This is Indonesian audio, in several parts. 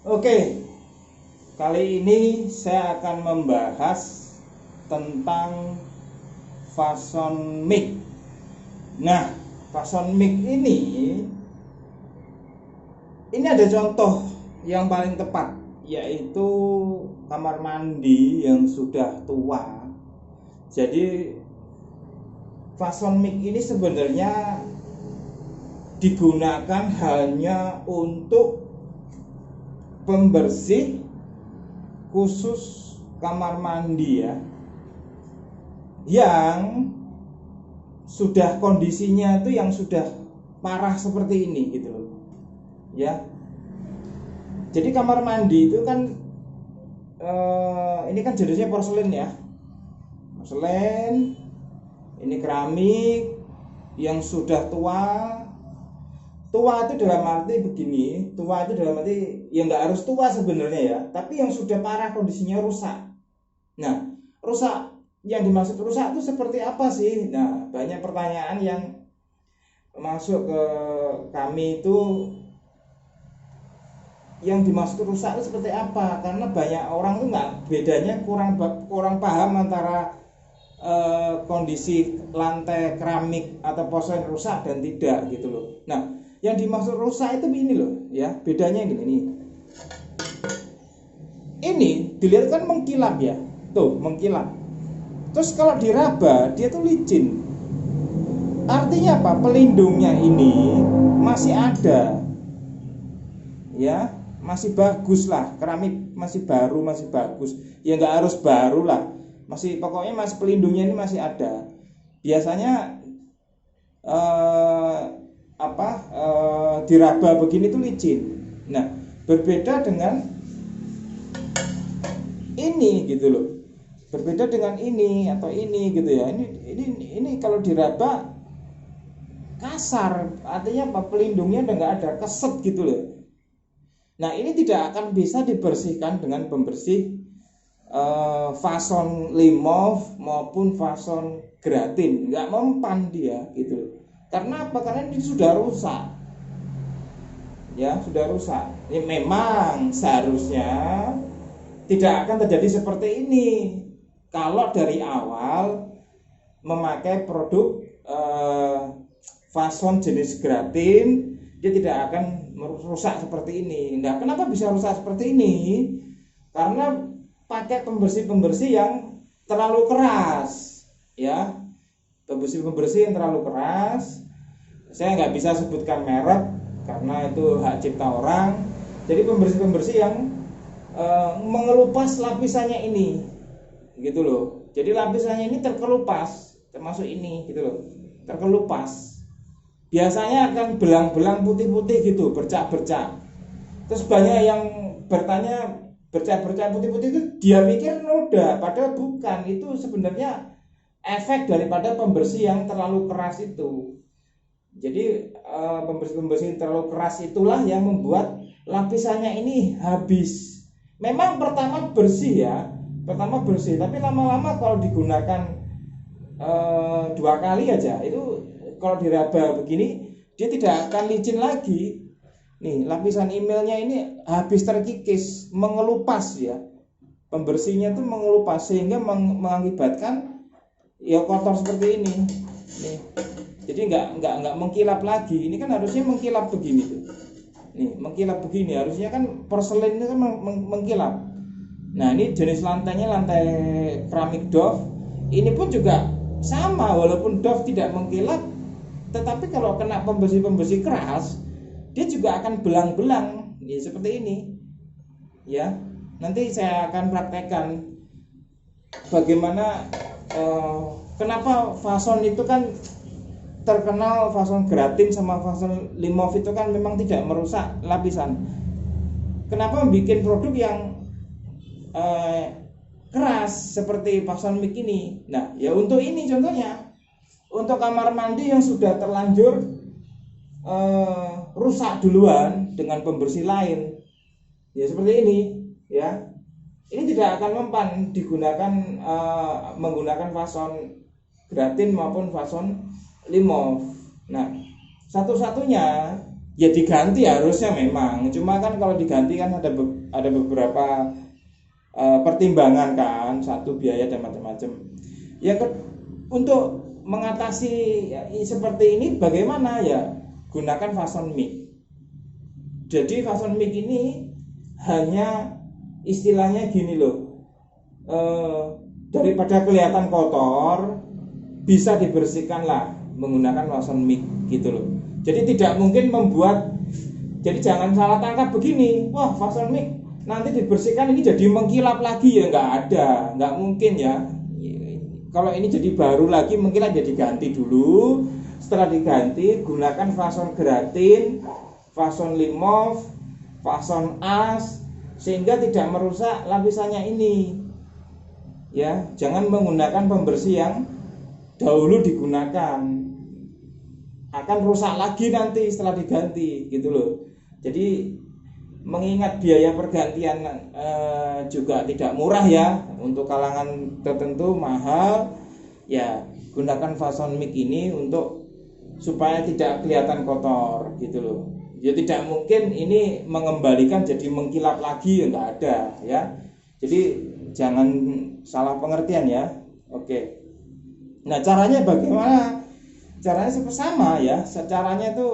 Oke, kali ini saya akan membahas tentang fason mic. Nah, fason mic ini ada contoh yang paling tepat, yaitu kamar mandi yang sudah tua. Jadi fason mic ini sebenarnya digunakan hanya untuk pembersih khusus kamar mandi ya, yang sudah kondisinya itu yang sudah parah seperti ini gitu loh ya. Jadi kamar mandi itu kan ini kan jenisnya porselen ya, porselen, ini keramik yang sudah tua. Tua itu dalam arti begini, tua itu dalam arti yang nggak harus tua sebenarnya ya, tapi yang sudah parah kondisinya rusak. Nah, rusak, yang dimaksud rusak itu seperti apa sih? Nah, banyak pertanyaan yang masuk ke kami itu, yang dimaksud rusak itu seperti apa? Karena banyak orang tuh nggak, bedanya kurang paham antara kondisi lantai keramik atau porselen rusak dan tidak gitu loh. Nah, yang dimaksud rusak itu ini loh ya, bedanya ini. Ini dilihat kan mengkilap ya, tuh mengkilap. Terus kalau diraba dia tuh licin. Artinya apa? Pelindungnya ini masih ada, ya, masih bagus lah. Keramik masih baru, masih bagus. Ya nggak harus baru lah, masih pokoknya masih pelindungnya ini masih ada. Biasanya diraba begini tuh licin. Nah, berbeda dengan ini gitu loh, berbeda dengan ini atau ini gitu ya. Ini kalau diraba kasar, artinya apa? Pelindungnya udah nggak ada, keset gitu loh. Nah, ini tidak akan bisa dibersihkan dengan pembersih fason limov maupun fason gratin, nggak mempan dia gitu loh. Karena apa? Karena ini sudah rusak ya, sudah rusak. Ini memang seharusnya tidak akan terjadi seperti ini kalau dari awal memakai produk fason jenis gratin. Dia tidak akan merusak seperti ini. Nah, kenapa bisa rusak seperti ini? Karena pakai pembersih yang terlalu keras ya, pembersih yang terlalu keras. Saya nggak bisa sebutkan merek karena itu hak cipta orang. Jadi pembersih yang mengelupas lapisannya ini gitu loh. Jadi lapisannya ini terkelupas, termasuk ini gitu loh, terkelupas. Biasanya akan belang-belang putih-putih gitu, bercak-bercak. Terus banyak yang bertanya, bercak-bercak putih-putih itu dia pikir noda, padahal bukan. Itu sebenarnya efek daripada pembersih yang terlalu keras itu. Jadi pembersih terlalu keras itulah yang membuat lapisannya ini habis. Memang pertama bersih ya, pertama bersih, tapi lama-lama kalau digunakan 2 kali aja, itu kalau diraba begini dia tidak akan licin lagi. Nih, lapisan emailnya ini habis terkikis, mengelupas ya. Pembersihnya tuh mengelupas sehingga mengakibatkan ya kotor seperti ini. Nih. Jadi nggak mengkilap lagi. Ini kan harusnya mengkilap begini tuh. Nih, mengkilap begini. Harusnya kan porselen itu kan mengkilap. Nah, ini jenis lantainya lantai keramik Dove. Ini pun juga sama, walaupun Dove tidak mengkilap, tetapi kalau kena pembersih keras, dia juga akan belang-belang, ya, seperti ini. Ya, nanti saya akan praktekkan bagaimana kenapa fason itu kan terkenal, fason gratin sama fason limov itu kan memang tidak merusak lapisan. Kenapa membuat produk yang keras seperti fason mic ini? Nah, ya untuk ini contohnya. Untuk kamar mandi yang sudah terlanjur rusak duluan dengan pembersih lain, ya seperti ini ya. Ini tidak akan mempan digunakan menggunakan fason gratin maupun fason limov. Nah, satu-satunya ya diganti harusnya memang. Cuma kan kalau diganti kan ada beberapa pertimbangan kan, satu biaya dan macam-macam. Untuk mengatasi seperti ini bagaimana ya? Gunakan fason mic. Jadi fason mic ini hanya istilahnya gini loh, daripada kelihatan kotor bisa dibersihkan lah menggunakan fason mic gitu loh. Jadi tidak mungkin jadi jangan salah tangkap begini, wah fason mic nanti dibersihkan ini jadi mengkilap lagi, ya nggak mungkin ya. Kalau ini jadi baru lagi mengkilap jadi ganti dulu, setelah diganti gunakan fason gratin, fason limov, fason as, sehingga tidak merusak lapisannya ini ya. Jangan menggunakan pembersih yang dahulu digunakan, akan rusak lagi nanti setelah diganti gitu loh. Jadi mengingat biaya pergantian juga tidak murah ya, untuk kalangan tertentu mahal ya, gunakan fason mic ini untuk supaya tidak kelihatan kotor gitu loh. Ya tidak mungkin ini mengembalikan jadi mengkilap lagi, ya nggak ada ya. Jadi jangan salah pengertian ya. Oke. Nah caranya bagaimana? Caranya sama ya. Caranya itu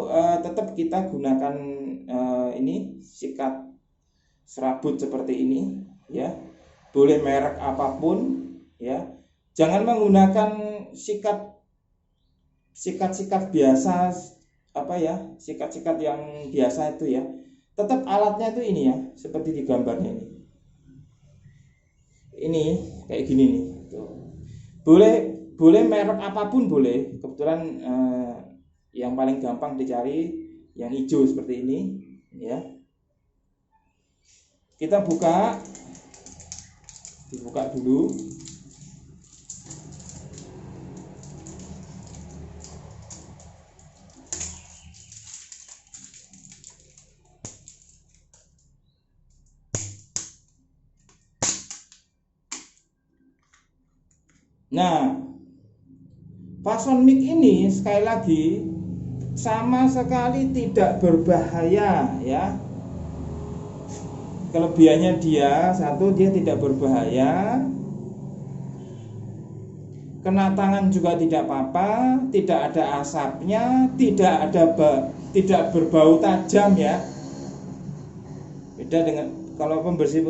tetap kita gunakan ini sikat serabut seperti ini ya. Boleh merek apapun ya. Jangan menggunakan sikat biasa sikat yang biasa itu ya. Tetap alatnya itu ini ya, seperti di gambarnya ini. Ini kayak gini nih. Tuh. Boleh merek apapun boleh. Kebetulan yang paling gampang dicari yang hijau seperti ini ya. Kita dibuka dulu. Nah, fason mic ini sekali lagi sama sekali tidak berbahaya ya. Kelebihannya dia tidak berbahaya, kena tangan juga tidak apa-apa, tidak ada asapnya, tidak berbau tajam ya. Beda dengan kalau pembersih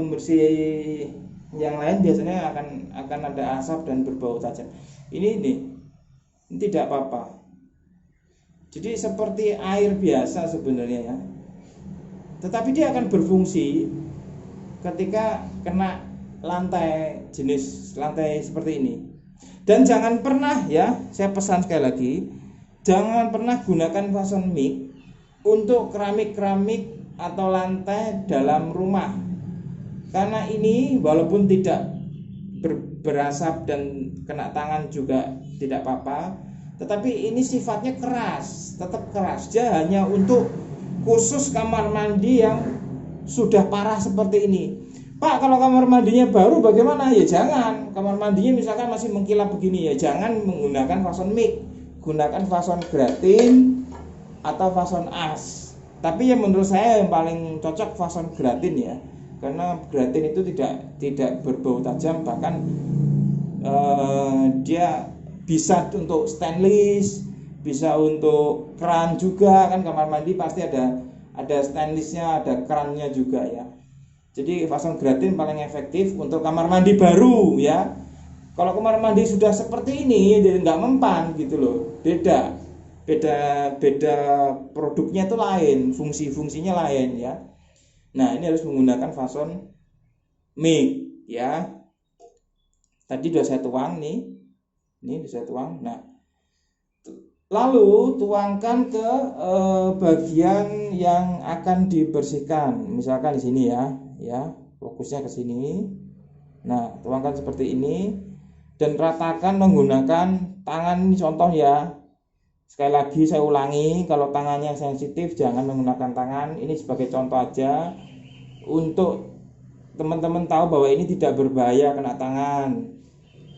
yang lain biasanya akan ada asap dan berbau tajam. Ini tidak apa-apa. Jadi seperti air biasa sebenarnya ya. Tetapi dia akan berfungsi ketika kena jenis lantai seperti ini. Dan jangan pernah ya, saya pesan sekali lagi, jangan pernah gunakan fason mic untuk keramik atau lantai dalam rumah. Karena ini walaupun tidak berasap dan kena tangan juga tidak apa-apa, tetapi ini sifatnya keras, tetap keras. Dia hanya untuk khusus kamar mandi yang sudah parah seperti ini. Pak, kalau kamar mandinya baru bagaimana? Ya jangan. Kamar mandinya misalkan masih mengkilap begini, ya jangan menggunakan fason mic. Gunakan fason gratin atau fason as. Tapi yang menurut saya yang paling cocok fason gratin ya. Karena gratin itu tidak berbau tajam, bahkan dia bisa untuk stainless, bisa untuk keran juga kan. Kamar mandi pasti ada stainlessnya, ada kerannya juga ya. Jadi fason gratin paling efektif untuk kamar mandi baru ya. Kalau kamar mandi sudah seperti ini jadi nggak mempan gitu loh. Beda produknya itu lain, fungsinya lain ya. Nah ini harus menggunakan fason mic ya. Tadi sudah saya tuang nih, ini sudah saya tuang. Nah lalu tuangkan ke bagian yang akan dibersihkan, misalkan di sini ya, fokusnya ke sini. Nah tuangkan seperti ini dan ratakan menggunakan tangan. Ini contoh ya. Sekali lagi saya ulangi, kalau tangannya sensitif jangan menggunakan tangan. Ini sebagai contoh aja untuk teman-teman tahu bahwa ini tidak berbahaya kena tangan,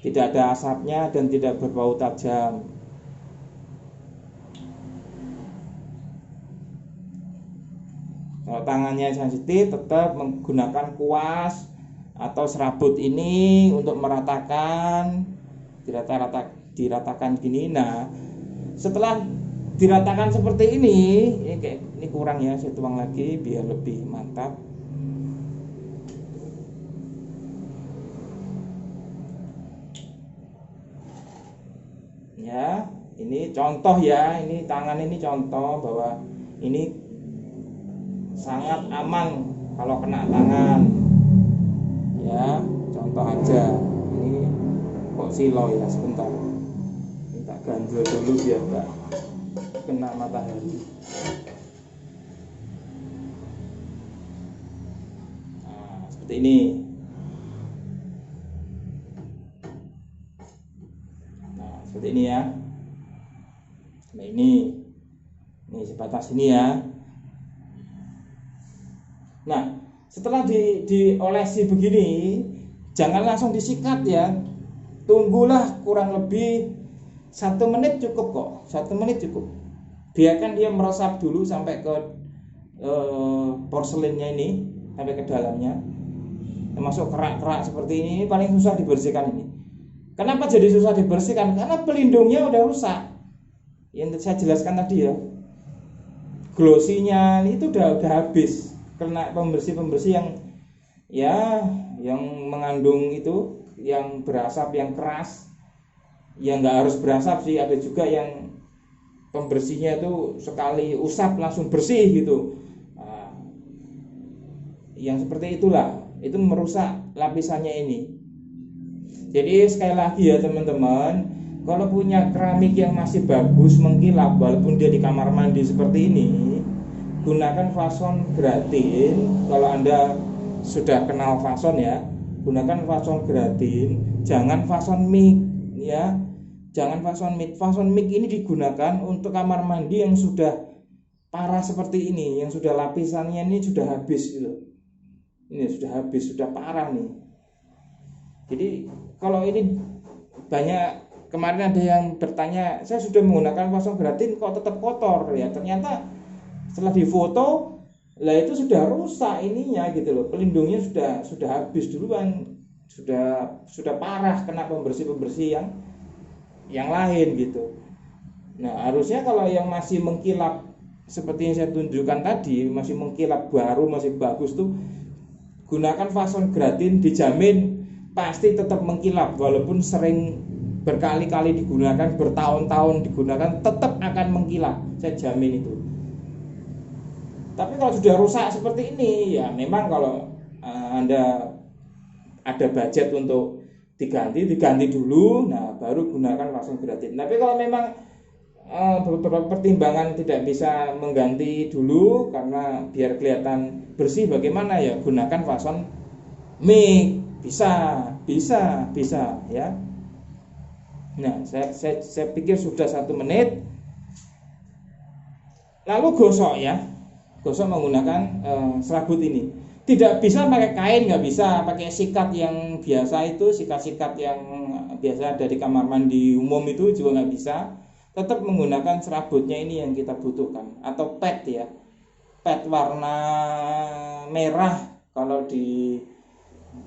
tidak ada asapnya dan tidak berbau tajam. Kalau tangannya sensitif, tetap menggunakan kuas atau serabut ini untuk meratakan, diratakan gini. Nah, setelah diratakan seperti ini kurang ya, saya tuang lagi biar lebih mantap. Ya, ini contoh ya, ini tangan ini contoh bahwa ini sangat aman kalau kena tangan. Ya, contoh aja. Ini kok silo ya, sebentar. Ini tak ganjel dulu biar enggak kena matahari. Nah, seperti ini. Nah, seperti ini ya. Nah, ini sebatas ini ya. Nah, setelah diolesi begini, jangan langsung disikat ya. Tunggulah kurang lebih 1 menit cukup kok. 1 menit cukup. Biarkan dia meresap dulu sampai ke porselinnya ini, sampai ke dalamnya. Termasuk kerak-kerak seperti ini paling susah dibersihkan ini. Kenapa jadi susah dibersihkan? Karena pelindungnya udah rusak. Yang saya jelaskan tadi ya. Glossinya itu udah habis. Kena pembersih yang mengandung itu, yang berasap, yang keras, yang nggak harus berasap sih, ada juga yang pembersihnya itu sekali usap langsung bersih gitu. Nah, yang seperti itulah, itu merusak lapisannya ini. Jadi sekali lagi ya teman-teman, kalau punya keramik yang masih bagus mengkilap walaupun dia di kamar mandi seperti ini, gunakan fason gratin. Kalau Anda sudah kenal fason ya, gunakan fason gratin, jangan fason mic ya. Jangan fason mic. Fason mic ini digunakan untuk kamar mandi yang sudah parah seperti ini, yang sudah lapisannya ini sudah habis gitu. Ini sudah habis, sudah parah nih. Jadi kalau ini banyak, kemarin ada yang bertanya, saya sudah menggunakan fason gratin kok tetap kotor ya. Ternyata setelah difoto, lah itu sudah rusak ininya gitu loh. Pelindungnya sudah habis duluan, sudah parah kena pembersih yang lain gitu. Nah, harusnya kalau yang masih mengkilap seperti yang saya tunjukkan tadi, masih mengkilap baru, masih bagus tuh, gunakan fason gratin, dijamin pasti tetap mengkilap walaupun sering berkali-kali digunakan, bertahun-tahun digunakan, tetap akan mengkilap. Saya jamin itu. Tapi kalau sudah rusak seperti ini, ya memang kalau Anda ada budget untuk diganti dulu, nah baru gunakan fason gratin. Tapi kalau memang beberapa pertimbangan tidak bisa mengganti dulu karena biar kelihatan bersih, bagaimana ya, gunakan fason mic. Bisa ya. Nah, saya pikir sudah 1 menit. Lalu gosok ya. Gosok menggunakan serabut ini. Tidak bisa pakai kain, nggak bisa pakai sikat yang biasa itu, sikat-sikat yang biasa ada di kamar mandi umum itu juga nggak bisa. Tetap menggunakan serabutnya ini yang kita butuhkan, atau pad ya, pad warna merah. Kalau di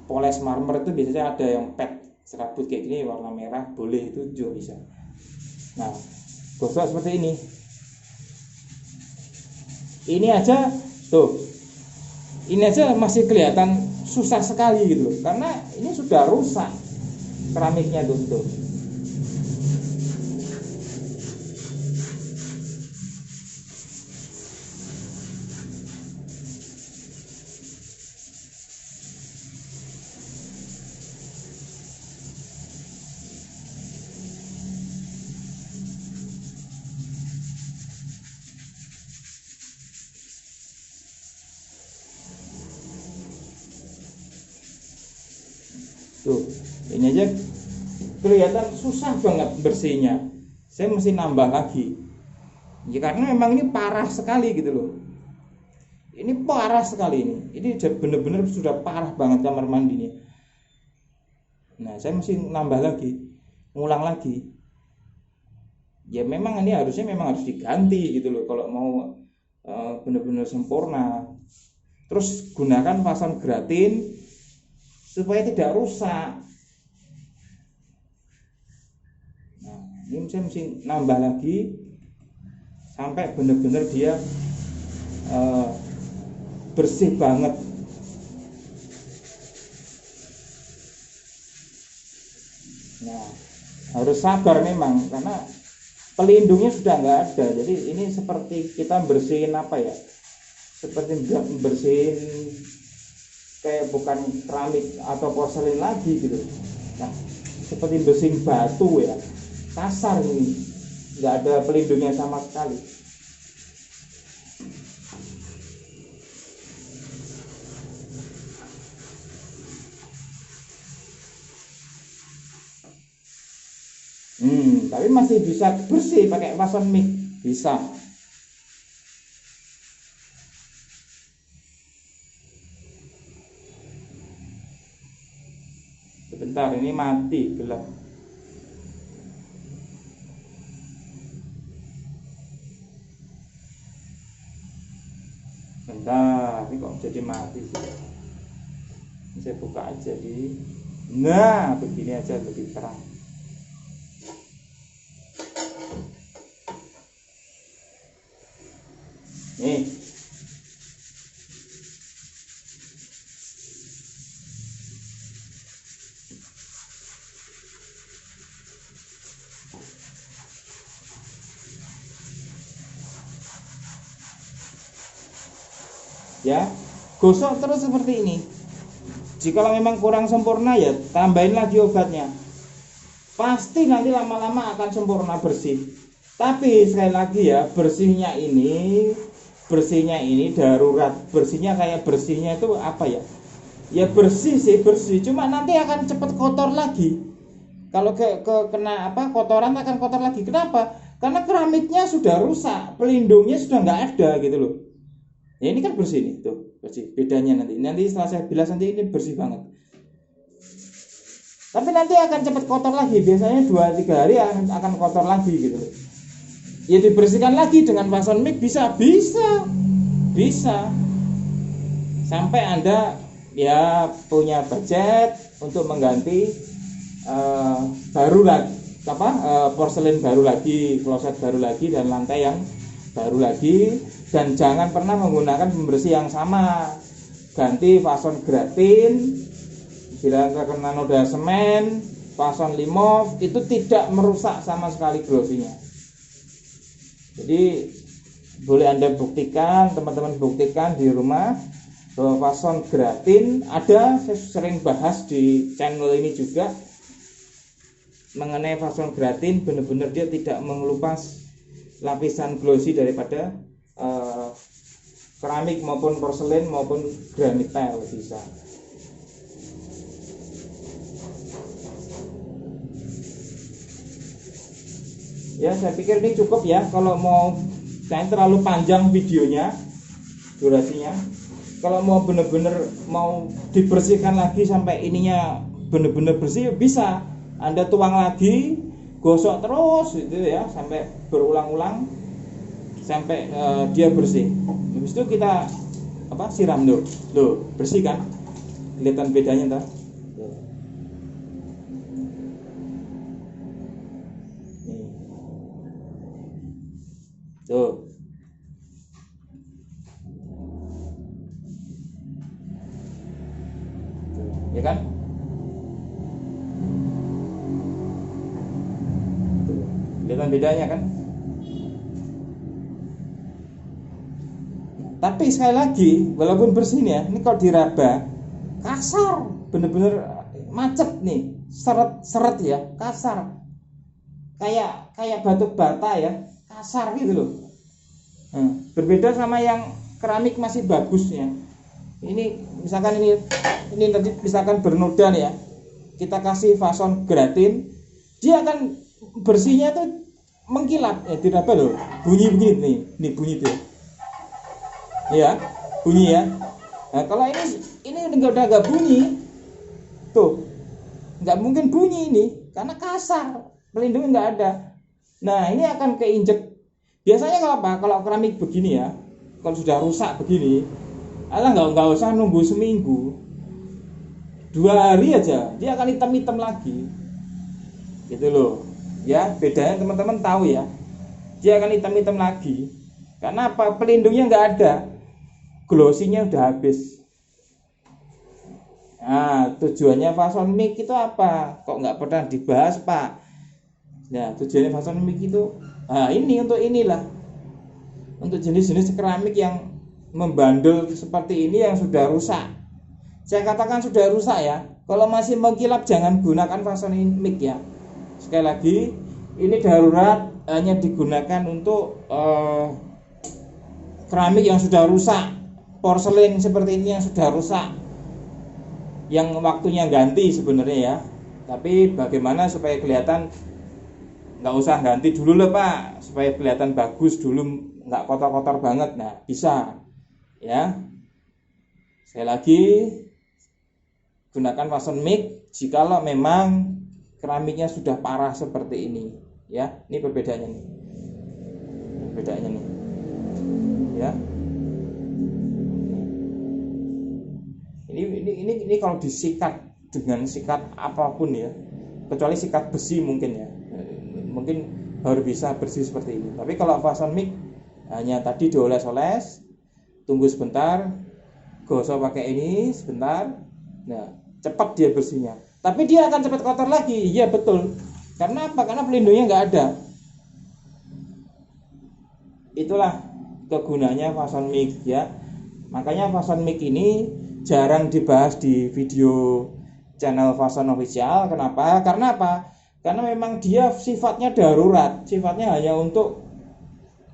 poles marmer itu biasanya ada yang pad serabut kayak gini warna merah, boleh, itu juga bisa. Nah, gosok seperti ini. Ini aja tuh, ini aja masih kelihatan susah sekali gitu, karena ini sudah rusak keramiknya tuh. Tuh, ini aja kelihatan susah banget bersihnya. Saya mesti nambah lagi. Ya karena memang ini parah sekali gitu loh. Ini parah sekali ini. Ini benar-benar sudah parah banget kamar mandinya. Nah, saya mesti nambah lagi, ngulang lagi. Ya memang ini harus diganti gitu loh kalau mau benar-benar sempurna. Terus gunakan fason gratin supaya tidak rusak. Nah, ini saya mesti nambah lagi sampai benar-benar dia bersih banget. Nah, harus sabar memang karena pelindungnya sudah nggak ada. Jadi ini seperti kita bersihin apa ya? Seperti bersihin kayak bukan keramik atau porselin lagi gitu. Nah, seperti bersihin batu ya, kasar ini, nggak ada pelindungnya sama sekali. Tapi masih bisa bersih pakai fason mix, bisa. Sebentar, ini mati gelap. Bentar, ini kok jadi mati sih. Saya buka aja di. Nah, begini aja lebih terang. Nih. Ya, gosok terus seperti ini. Jika memang kurang sempurna ya tambahin lagi obatnya. Pasti nanti lama-lama akan sempurna bersih. Tapi sekali lagi ya, bersihnya ini darurat. Bersihnya kayak bersihnya itu apa ya? Ya bersih sih, bersih. Cuma nanti akan cepat kotor lagi. Kalau kena kotoran akan kotor lagi. Kenapa? Karena keramiknya sudah rusak, pelindungnya sudah nggak ada gitu loh. Ya ini kan bersih nih, tuh bersih. Bedanya nanti setelah saya bilas nanti ini bersih banget. Tapi nanti akan cepat kotor lagi. Biasanya 2-3 hari akan kotor lagi gitu loh. Ya dibersihkan lagi dengan fason mix bisa. Sampai Anda ya punya budget untuk mengganti baru lagi porselin baru lagi, kloset baru lagi, dan lantai yang baru lagi. Dan jangan pernah menggunakan pembersih yang sama. Ganti fason gratin, bila terkena noda semen, fason limov, itu tidak merusak sama sekali glossinya. Jadi boleh Anda buktikan, teman-teman buktikan di rumah bahwa fason gratin ada. Saya sering bahas di channel ini juga mengenai fason gratin, benar-benar dia tidak mengelupas lapisan glossy daripada keramik maupun porselin maupun granit tile bisa. Ya, saya pikir ini cukup ya. Kalau mau terlalu panjang videonya, durasinya. Kalau mau benar-benar mau dibersihkan lagi sampai ininya benar-benar bersih, bisa. Anda tuang lagi, gosok terus gitu ya sampai berulang-ulang sampai dia bersih. Habis itu kita siram loh, bersih kan? Kelihatan bedanya entah. Tuh. Ya kan? Tuh. Kelihatan bedanya kan? Tapi sekali lagi, walaupun bersih ya, ini kalau diraba kasar, bener-bener macet nih, seret ya, kasar, kayak batu bata ya, kasar gitu loh. Berbeda sama yang keramik masih bagusnya. Ini misalkan ini tadi misalkan bernoda nih ya, kita kasih fason gratin, dia akan bersihnya tuh mengkilap, diraba loh, bunyi begini nih bunyi tuh. Ya, bunyi ya. Nah, kalau ini udah gak bunyi, tuh, nggak mungkin bunyi ini karena kasar, pelindungnya nggak ada. Nah, ini akan keinjek. Biasanya kalau keramik begini ya, kalau sudah rusak begini, nggak usah nunggu seminggu, 2 hari aja dia akan hitam-hitam lagi, gitu loh. Ya, bedanya teman-teman tahu ya, dia akan hitam-hitam lagi. Karena apa? Pelindungnya nggak ada, glossinya udah habis. Nah, tujuannya Fason Mic itu apa? Kok nggak pernah dibahas, Pak? Nah, tujuannya Fason Mic itu, ini untuk inilah, untuk jenis-jenis keramik yang membandel seperti ini yang sudah rusak. Saya katakan sudah rusak ya. Kalau masih mengkilap jangan gunakan Fason Mic ya. Sekali lagi, ini darurat, hanya digunakan untuk keramik yang sudah rusak, porselen seperti ini yang sudah rusak, yang waktunya ganti sebenarnya ya. Tapi bagaimana supaya kelihatan, nggak usah ganti dulu lah Pak, supaya kelihatan bagus dulu, nggak kotor-kotor banget. Nah bisa ya. Sekali lagi, gunakan Fason Mic jikalau memang keramiknya sudah parah seperti ini ya. Ini perbedaannya nih, ya. Ini kalau disikat dengan sikat apapun ya, kecuali sikat besi mungkin ya, mungkin baru bisa bersih seperti ini. Tapi kalau Fason Mic hanya tadi dioles-oles, tunggu sebentar, gosok pakai ini sebentar, nah cepat dia bersihnya. Tapi dia akan cepat kotor lagi, iya betul. Karena apa? Karena pelindungnya nggak ada. Itulah kegunaannya Fason Mic ya. Makanya Fason Mic ini jarang dibahas di video channel Fason Official. Kenapa? Karena apa? Karena memang dia sifatnya darurat, sifatnya hanya untuk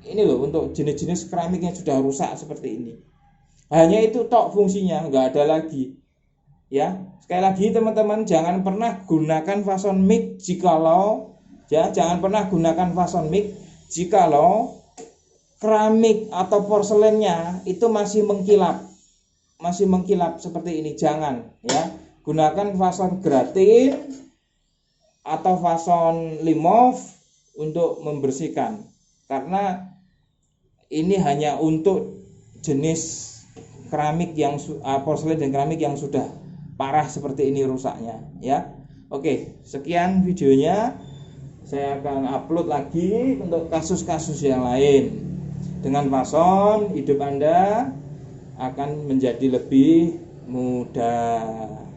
ini loh, untuk jenis-jenis keramik yang sudah rusak seperti ini. Hanya itu tok fungsinya, nggak ada lagi. Ya, sekali lagi teman-teman, jangan pernah gunakan Fason Mic jikalau jangan pernah gunakan Fason Mic jikalau keramik atau porselennya itu masih mengkilap seperti ini. Jangan ya, gunakan Fason gratin atau Fason Limov untuk membersihkan, karena ini hanya untuk jenis keramik yang porselen dan keramik yang sudah parah seperti ini rusaknya ya. Oke, sekian videonya. Saya akan upload lagi untuk kasus-kasus yang lain. Dengan Fason, hidup Anda akan menjadi lebih mudah.